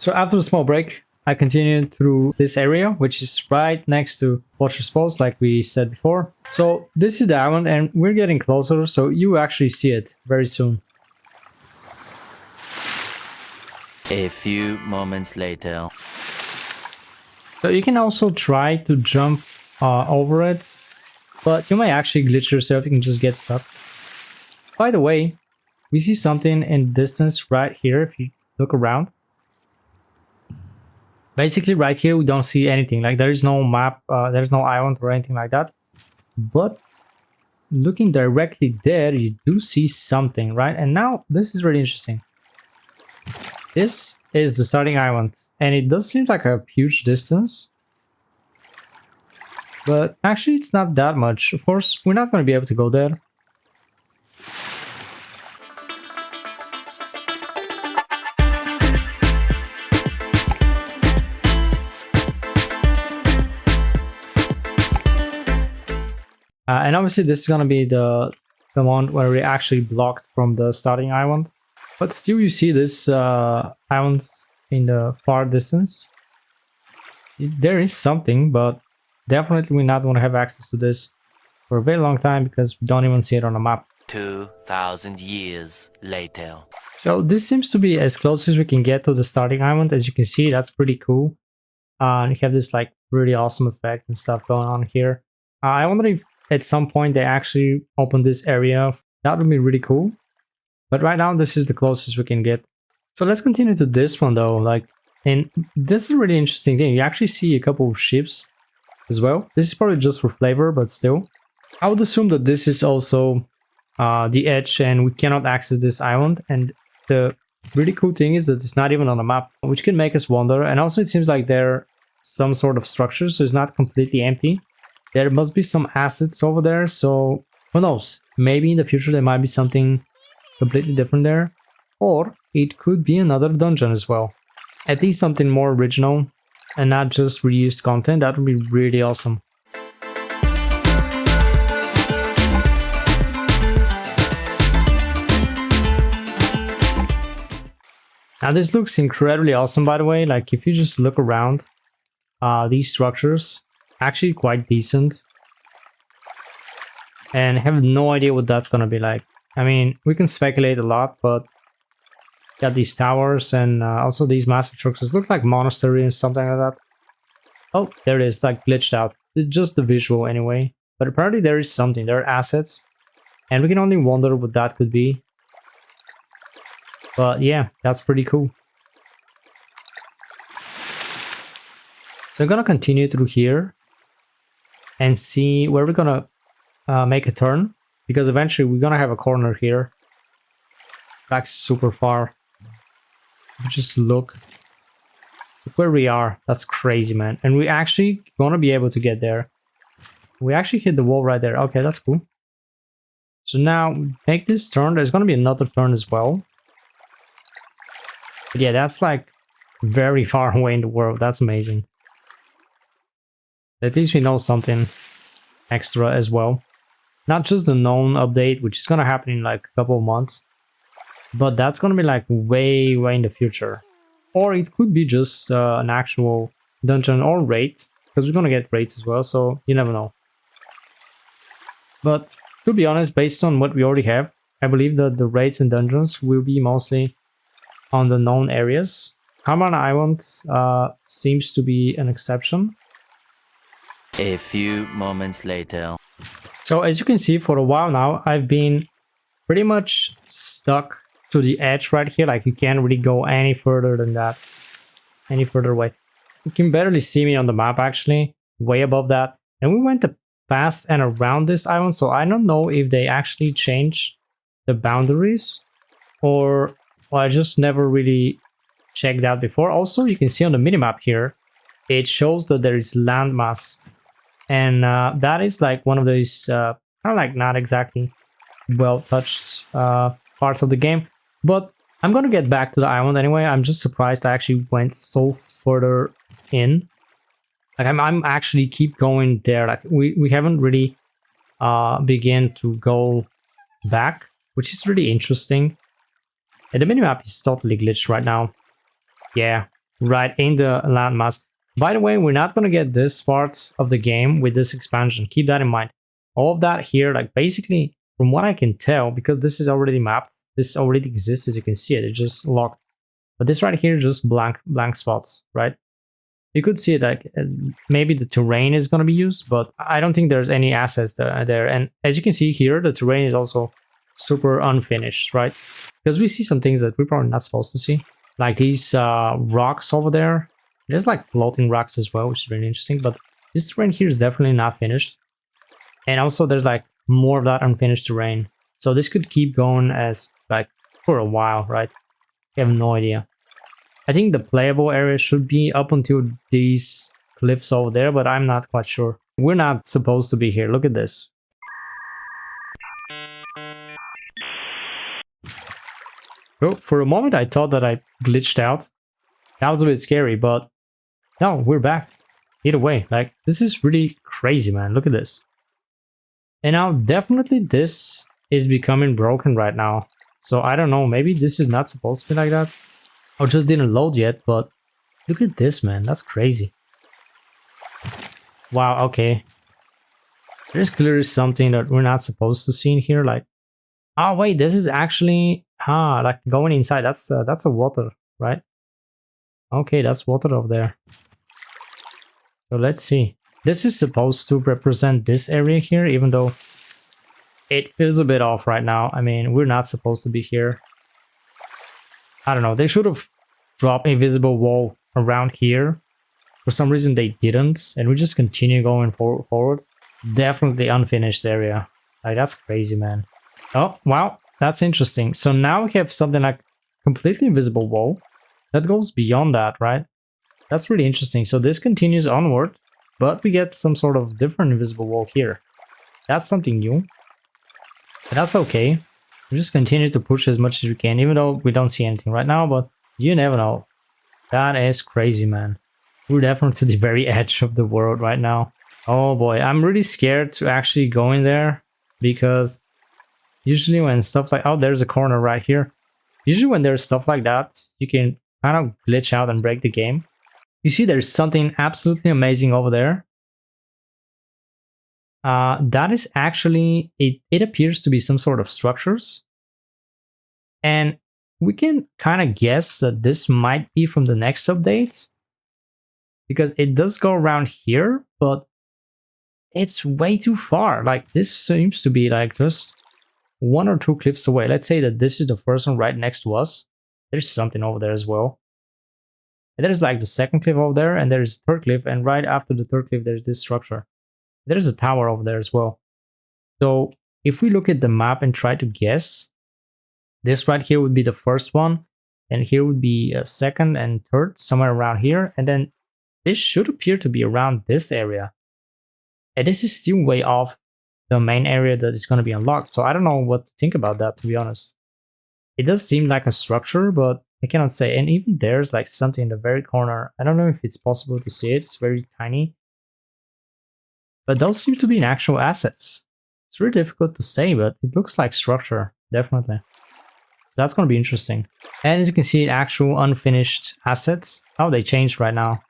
So after a small break, I continued through this area, which is right next to Watcher's Post, like we said before. So this is the island and we're getting closer, so you actually see it very soon. A few moments later. So you can also try to jump over it, but you might actually glitch yourself, you can just get stuck. By the way, we see something in the distance right here if you look around. Basically right here we don't see anything, like there is no map, there's no island or anything like that. But looking directly there you do see something, right? And now this is really interesting. This is the starting island and it does seem like a huge distance. But actually it's not that much. Of course, we're not going to be able to go there. And obviously this is going to be the one where we actually blocked from the starting island. But still you see this island in the far distance. There is something, but definitely we're not going to have access to this for a very long time because we don't even see it on the map. 2,000 years later. So this seems to be as close as we can get to the starting island. As you can see, that's pretty cool. And you have this like really awesome effect and stuff going on here. I wonder if at some point they actually open this area. That would be really cool. But right now this is the closest we can get. So let's continue to this one though. And this is a really interesting thing. You actually see a couple of ships as well. This is probably just for flavor, but still. I would assume that this is also the edge and we cannot access this island. And the really cool thing is that it's not even on the map, which can make us wonder. And also it seems like there are some sort of structure, so it's not completely empty. There must be some assets over there, so who knows? Maybe in the future there might be something completely different there. Or it could be another dungeon as well. At least something more original and not just reused content. That would be really awesome. Now this looks incredibly awesome, by the way. Like if you just look around, these structures actually quite decent. And I have no idea what that's gonna be like. I mean, we can speculate a lot, but got these towers and also these massive structures. Look like monastery and something like that. Oh, there it is, like glitched out. It's just the visual anyway. But apparently there is something. There are assets. And we can only wonder what that could be. But yeah, that's pretty cool. So I'm gonna continue through here and see where we're gonna make a turn, because eventually we're gonna have a corner here. Back super far. Just look where we are. That's crazy, man. And we actually gonna be able to get there. We actually hit the wall right there. Okay, that's cool. So now make this turn. There's gonna be another turn as well. But yeah, that's like very far away in the world. That's amazing. At least we know something extra as well. Not just the known update, which is gonna happen in like a couple of months, but that's gonna be like way in the future. Or it could be just an actual dungeon or raid, because we're gonna get raids as well, so you never know. But to be honest, based on what we already have, I believe that the raids and dungeons will be mostly on the known areas. Hamana Island seems to be an exception. A few moments later. So as you can see, for a while now, I've been pretty much stuck to the edge right here. Like you can't really go any further than that, any further away. You can barely see me on the map actually, way above that. And we went past and around this island, so I don't know if they actually changed the boundaries or I just never really checked that before. Also, you can see on the minimap here, it shows that there is landmass. And that is like one of those kind of like not exactly well touched parts of the game. But I'm gonna get back to the island anyway. I'm just surprised I actually went so further in. Like I'm actually keep going there. Like we haven't really begin to go back, which is really interesting. And the minimap is totally glitched right now. Yeah, right in the landmass. By the way, we're not going to get this part of the game with this expansion. Keep that in mind. All of that here, like basically, from what I can tell, because this is already mapped, this already exists, as you can see it, it's just locked. But this right here is just blank spots, right? You could see it like maybe the terrain is going to be used, but I don't think there's any assets there. And as you can see here, the terrain is also super unfinished, right? Because we see some things that we're probably not supposed to see, like these rocks over there. There's like floating rocks as well, which is really interesting, but this terrain here is definitely not finished. And also there's like more of that unfinished terrain. So this could keep going as like for a while, right? I have no idea. I think the playable area should be up until these cliffs over there, but I'm not quite sure. We're not supposed to be here. Look at this. Oh, for a moment I thought that I glitched out. That was a bit scary, but no, we're back. Either way, like, this is really crazy, man. Look at this. And now, definitely this is becoming broken right now. So I don't know, maybe this is not supposed to be like that. Or just didn't load yet, but look at this, man. That's crazy. Wow, okay. There's clearly something that we're not supposed to see in here. Like, oh wait, this is actually like going inside. That's a water, right? Okay, that's water over there. So let's see. This is supposed to represent this area here, even though it feels a bit off right now. I mean, we're not supposed to be here. I don't know, they should have dropped a visible wall around here. For some reason they didn't, and we just continue going forward. Definitely unfinished area. Like, that's crazy, man. Oh, wow, that's interesting. So now we have something like completely invisible wall that goes beyond that, right? That's really interesting. So this continues onward, but we get some sort of different invisible wall here. That's something new. But that's okay. We just continue to push as much as we can, even though we don't see anything right now, but you never know. That is crazy, man. We're definitely to the very edge of the world right now. Oh boy, I'm really scared to actually go in there, because usually when stuff like, oh, there's a corner right here. Usually when there's stuff like that, you can kind of glitch out and break the game. You see there's something absolutely amazing over there. That is actually, it appears to be some sort of structures. And we can kind of guess that this might be from the next update, because it does go around here, but it's way too far. Like, this seems to be like just 1 or 2 cliffs away. Let's say that this is the first one right next to us. There's something over there as well. And there's like the second cliff over there, and there's the third cliff, and right after the third cliff there's this structure. There's a tower over there as well. So if we look at the map and try to guess, this right here would be the first one, and here would be a second and third, somewhere around here, and then this should appear to be around this area. And this is still way off the main area that is going to be unlocked, so I don't know what to think about that, to be honest. It does seem like a structure, but I cannot say. And even there's like something in the very corner. I don't know if it's possible to see it, it's very tiny. But those seem to be actual assets. It's really difficult to say, but it looks like structure, definitely. So that's going to be interesting. And as you can see, actual unfinished assets. Oh, they changed right now.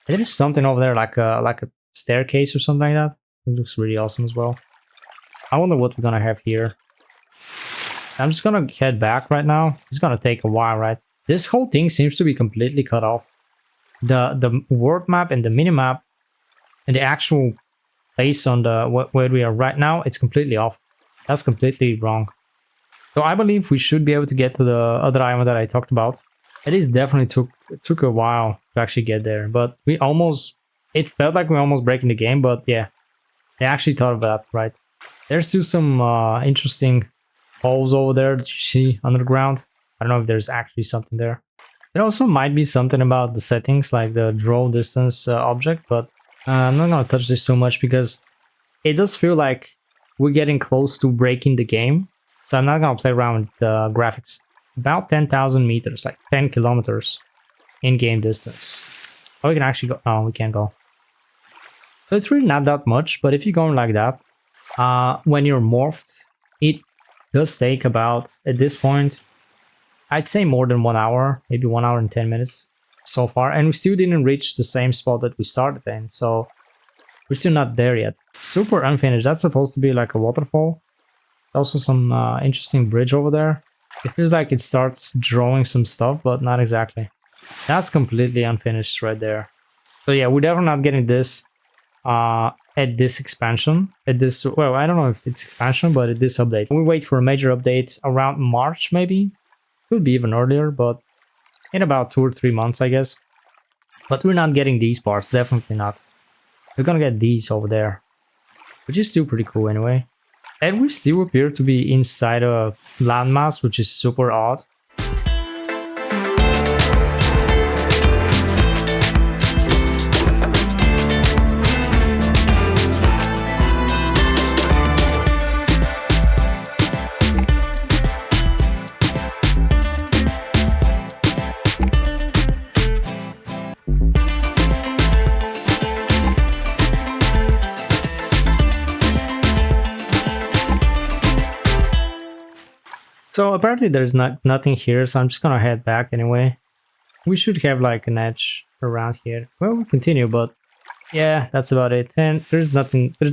There's something over there like a staircase or something like that. It looks really awesome as well. I wonder what we're going to have here. I'm just going to head back right now. It's going to take a while, right? This whole thing seems to be completely cut off. The world map and the minimap and the actual place on the where we are right now, it's completely off. That's completely wrong. So I believe we should be able to get to the other island that I talked about. It is definitely took a while to actually get there, but we almost, it felt like we're almost breaking the game, but yeah, I actually thought of that, right? There's still some interesting holes over there that you see underground. I don't know if there's actually something there. There also might be something about the settings, like the draw distance object, but I'm not gonna touch this so much because it does feel like we're getting close to breaking the game. So I'm not gonna play around with the graphics. About 10,000 meters, like 10 kilometers in-game distance. Oh, we can actually go. Oh, we can't go. So it's really not that much, but if you're going like that, when you're morphed, it does take about, at this point, I'd say more than 1 hour, maybe 1 hour and 10 minutes. so far, and we still didn't reach the same spot that we started in, so we're still not there yet. Super unfinished. That's supposed to be like a waterfall. Also some interesting bridge over there. It feels like it starts drawing some stuff, but not exactly. That's completely unfinished right there. So yeah, we're definitely not getting this at this expansion. At this, well, I don't know if it's expansion, but at this update. We wait for a major update around March, maybe. Could be even earlier, but in about 2 or 3 months, I guess. But we're not getting these parts, definitely not. We're gonna get these over there, which is still pretty cool anyway. And we still appear to be inside a landmass, which is super odd. So apparently there's nothing here, so I'm just gonna head back anyway. We should have like an edge around here. Well, we'll continue, but yeah, that's about it. And there's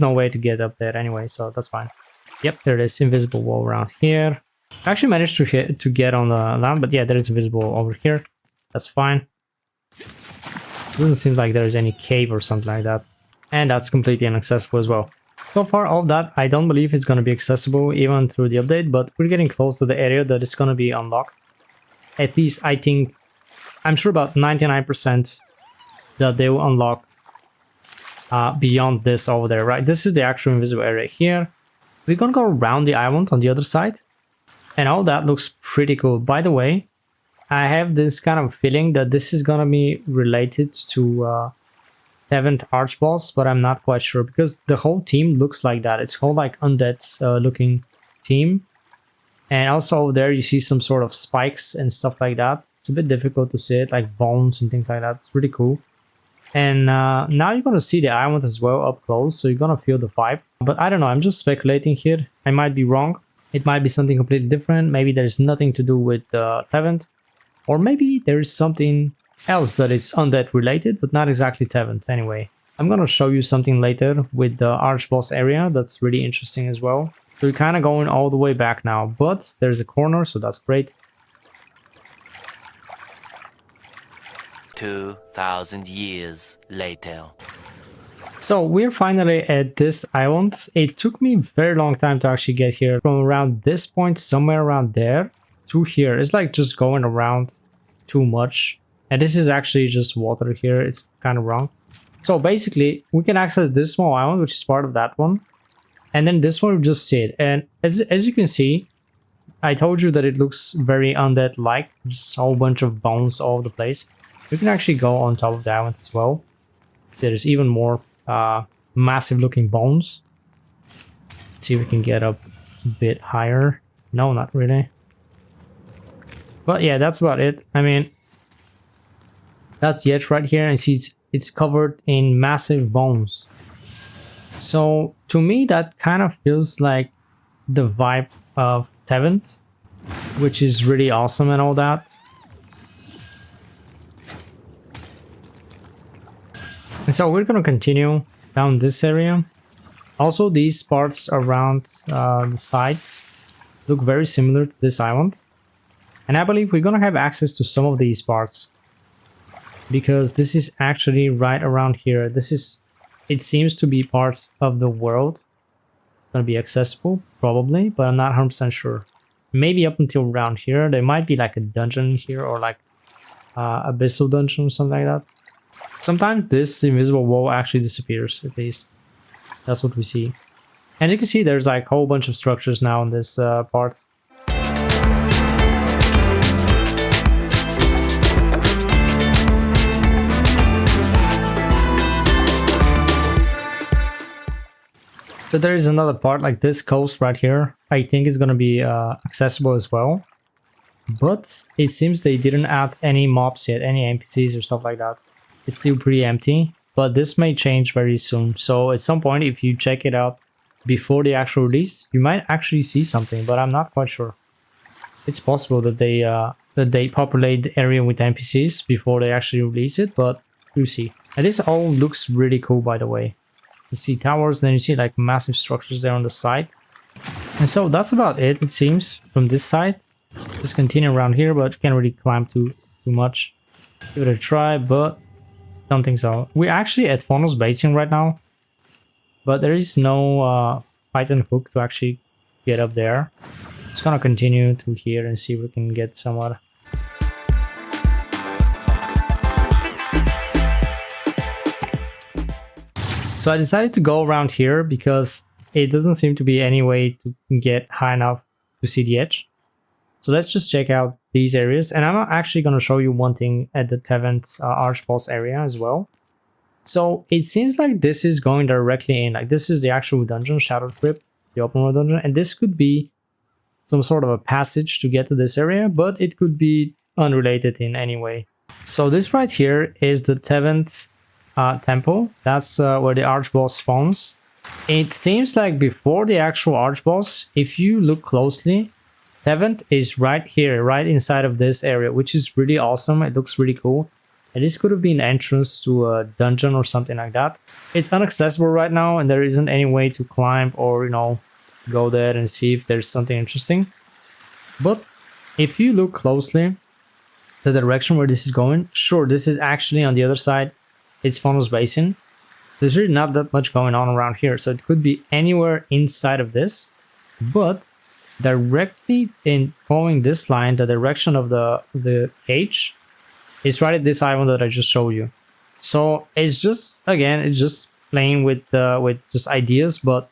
no way to get up there anyway, so that's fine. Yep, there is invisible wall around here. I actually managed to get on the land, but yeah, there is invisible over here. That's fine. Doesn't seem like there's any cave or something like that. And that's completely inaccessible as well. So far, all of that, I don't believe it's going to be accessible even through the update, but we're getting close to the area that is going to be unlocked. At least, I think, I'm sure about 99% that they will unlock beyond this over there, right? This is the actual invisible area here. We're going to go around the island on the other side, and all that looks pretty cool. By the way, I have this kind of feeling that this is going to be related to 7th Archboss, but I'm not quite sure because the whole team looks like that. It's whole like undead looking team, and also over there you see some sort of spikes and stuff like that. It's a bit difficult to see it, like bones and things like that. It's really cool. And now you're gonna see the island as well up close, so you're gonna feel the vibe. But I don't know, I'm just speculating here. I might be wrong. It might be something completely different. Maybe there's nothing to do with 7th, or maybe there is something else that is undead related, but not exactly 7th anyway. I'm gonna show you something later with the Archboss area that's really interesting as well. So we're kind of going all the way back now, but there's a corner, so that's great. 2,000 years later. So we're finally at this island. It took me a very long time to actually get here. From around this point, somewhere around there, to here. It's like just going around too much. And this is actually just water here. It's kind of wrong. So basically, we can access this small island, which is part of that one. And then this one, we just see it. And as you can see, I told you that it looks very undead-like. Just a whole bunch of bones all over the place. You can actually go on top of the island as well. There's even more massive-looking bones. Let's see if we can get up a bit higher. No, not really. But yeah, that's about it. I mean, that's the edge right here, and see it's covered in massive bones. So to me, that kind of feels like the vibe of 7th, which is really awesome and all that. And so we're gonna continue down this area. Also, these parts around the sides look very similar to this island. And I believe we're gonna have access to some of these parts, because this is actually right around here. It seems to be part of the world. Gonna be accessible, probably, but I'm not 100% sure. Maybe up until around here. There might be like a dungeon here, or like abyssal dungeon or something like that. Sometimes this invisible wall actually disappears, at least. That's what we see. And you can see there's like a whole bunch of structures now in this part. So there is another part, like this coast right here. I think is going to be accessible as well. But it seems they didn't add any mobs yet, any NPCs or stuff like that. It's still pretty empty, but this may change very soon. So at some point, if you check it out before the actual release, you might actually see something, but I'm not quite sure. It's possible that they that they populate the area with NPCs before they actually release it, but we'll see. And this all looks really cool, by the way. You see towers, then you see like massive structures there on the side. And so that's about it seems, from this side. Just continue around here, but can't really climb too much. Give it a try, but don't think so. We're actually at funnels basing right now, but there is no Python hook to actually get up there. Just gonna continue to here and see if we can get somewhere. So I decided to go around here because it doesn't seem to be any way to get high enough to see the edge. So let's just check out these areas. And I'm actually going to show you one thing at the 7th Archboss area as well. So it seems like this is going directly in. Like this is the actual dungeon, Shattered Crypt, the open world dungeon. And this could be some sort of a passage to get to this area, but it could be unrelated in any way. So this right here is the 7th temple. That's where the Archboss spawns. It seems like before the actual Archboss, if you look closely, 7th is right here, right inside of this area, which is really awesome. It looks really cool. And this could have been an entrance to a dungeon or something like that. It's inaccessible right now, and there isn't any way to climb or, you know, go there and see if there's something interesting. But if you look closely, the direction where this is going, sure, this is actually on the other side. It's Funnels Basin. There's really not that much going on around here, so it could be anywhere inside of this. But directly in following this line, the direction of the H is right at this island that I just showed you. So it's just, again, it's just playing with just ideas, but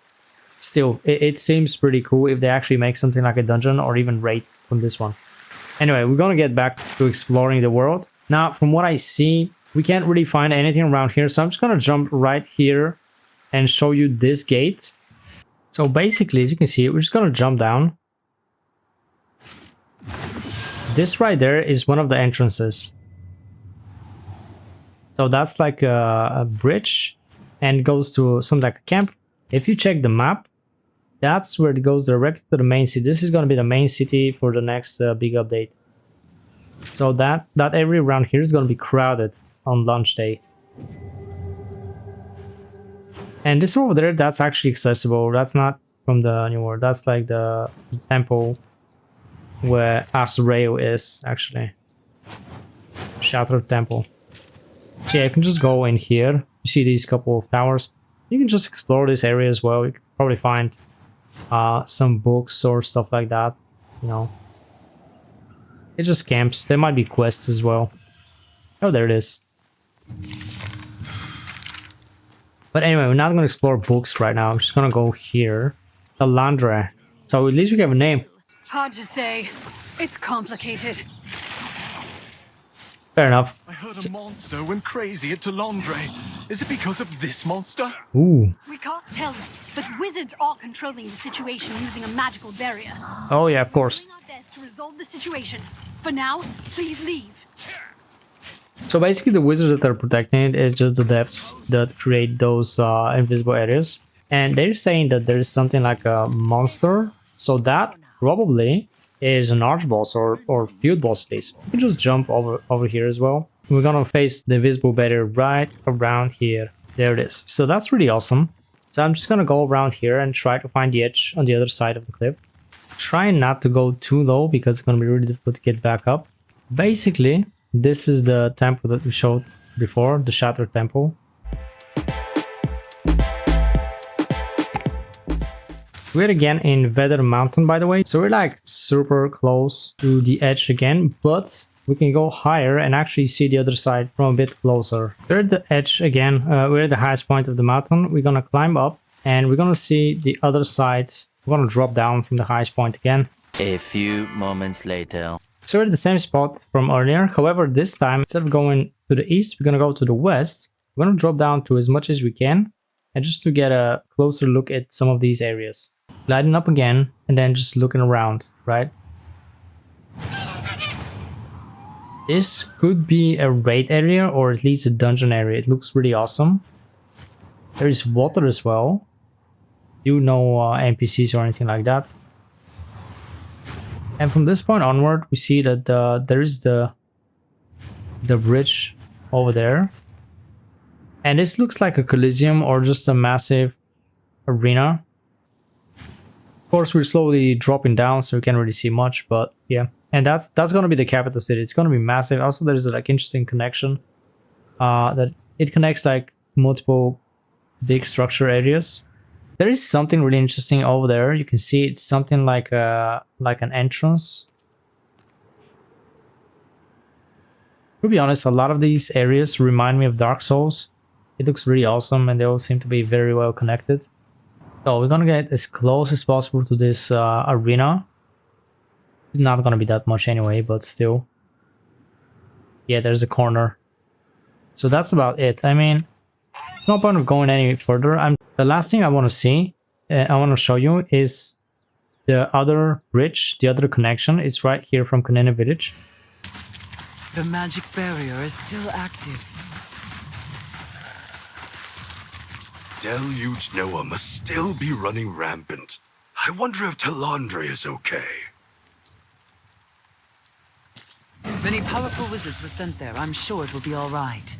still, it seems pretty cool if they actually make something like a dungeon or even raid from this one. Anyway, we're gonna get back to exploring the world. Now, from what I see, we can't really find anything around here, so I'm just gonna jump right here and show you this gate. So basically, as you can see, we're just gonna jump down. This right there is one of the entrances. So that's like a bridge and goes to something like a camp. If you check the map, that's where it goes directly to the main city. This is going to be the main city for the next big update. So that area around here is going to be crowded on launch day. And this over there, that's actually accessible. That's not from the new world. That's like the temple where Asrael is, actually. Shattered Temple. So yeah, you can just go in here. You see these couple of towers. You can just explore this area as well. You can probably find some books or stuff like that. You know, it's just camps. There might be quests as well. Oh, there it is. But anyway, we're not going to explore books right now. I'm just going to go here. Alandra. So at least we have a name. Hard to say. It's complicated. Fair enough. I heard a monster went crazy at Talandre. Is it because of this monster? Ooh. We can't tell yet, but wizards are controlling the situation using a magical barrier. Oh yeah, of course. We're doing our best to resolve the situation. For now, please leave. So basically the wizards that are protecting it is just the devs that create those invisible areas. And they're saying that there's something like a monster. So that probably is an archboss or field boss at least. You can just jump over here as well. We're gonna face the invisible barrier right around here. There it is. So that's really awesome. So I'm just gonna go around here and try to find the edge on the other side of the cliff. Try not to go too low because it's gonna be really difficult to get back up. Basically, this is the temple that we showed before, the Shattered Temple. We're again in Weather Mountain, by the way. So we're like super close to the edge again, but we can go higher and actually see the other side from a bit closer. We're at the edge again. We're at the highest point of the mountain. We're gonna climb up and we're gonna see the other side. We're gonna drop down from the highest point again. A few moments later. So we're at the same spot from earlier. However, this time, instead of going to the east, we're gonna go to the west. We're gonna drop down to as much as we can, and just to get a closer look at some of these areas. Gliding up again, and then just looking around, right? This could be a raid area, or at least a dungeon area. It looks really awesome. There is water as well. No NPCs or anything like that. And from this point onward, we see that there is the bridge over there. And this looks like a Coliseum or just a massive arena. Of course, we're slowly dropping down, so we can't really see much, but yeah. And that's gonna be the capital city. It's gonna be massive. Also, there's a like interesting connection that it connects like multiple big structure areas. There is something really interesting over there. You can see it's something like an entrance. To be honest, a lot of these areas remind me of Dark Souls. It looks really awesome, and they all seem to be very well connected. So we're gonna get as close as possible to this arena. It's not gonna be that much anyway, but still. Yeah, there's a corner. So that's about it. I mean, there's no point of going any further. The last thing I want to see, I want to show you is the other bridge, the other connection. It's right here from Kanina Village. The magic barrier is still active. Deluge Noah must still be running rampant. I wonder if Talandre is okay. Many powerful wizards were sent there. I'm sure it will be all right.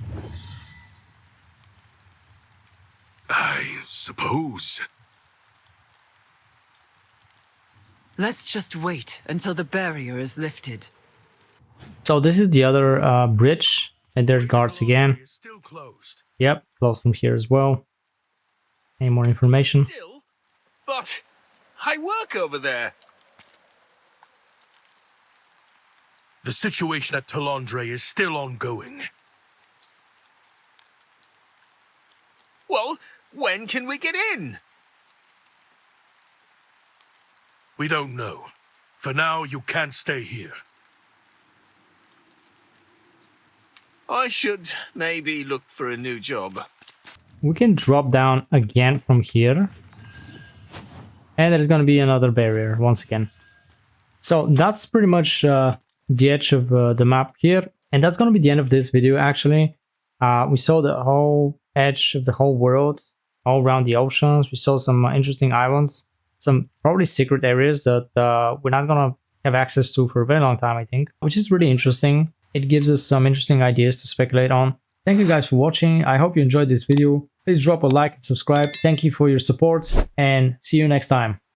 I suppose. Let's just wait until the barrier is lifted. So this is the other bridge, and there's guards again. It's still closed. Yep, closed from here as well. Any more information? Still? But I work over there. The situation at Talandre is still ongoing. Well, when can we get in? We don't know. For now, you can't stay here. I should maybe look for a new job. We can drop down again from here. And there's going to be another barrier once again. So that's pretty much the edge of the map here. And that's going to be the end of this video, actually. We saw the whole edge of the whole world, all around the oceans. We saw some interesting islands, some probably secret areas that we're not going to have access to for a very long time, I think, which is really interesting. It gives us some interesting ideas to speculate on. Thank you guys for watching. I hope you enjoyed this video. Please drop a like and subscribe. Thank you for your supports, and see you next time.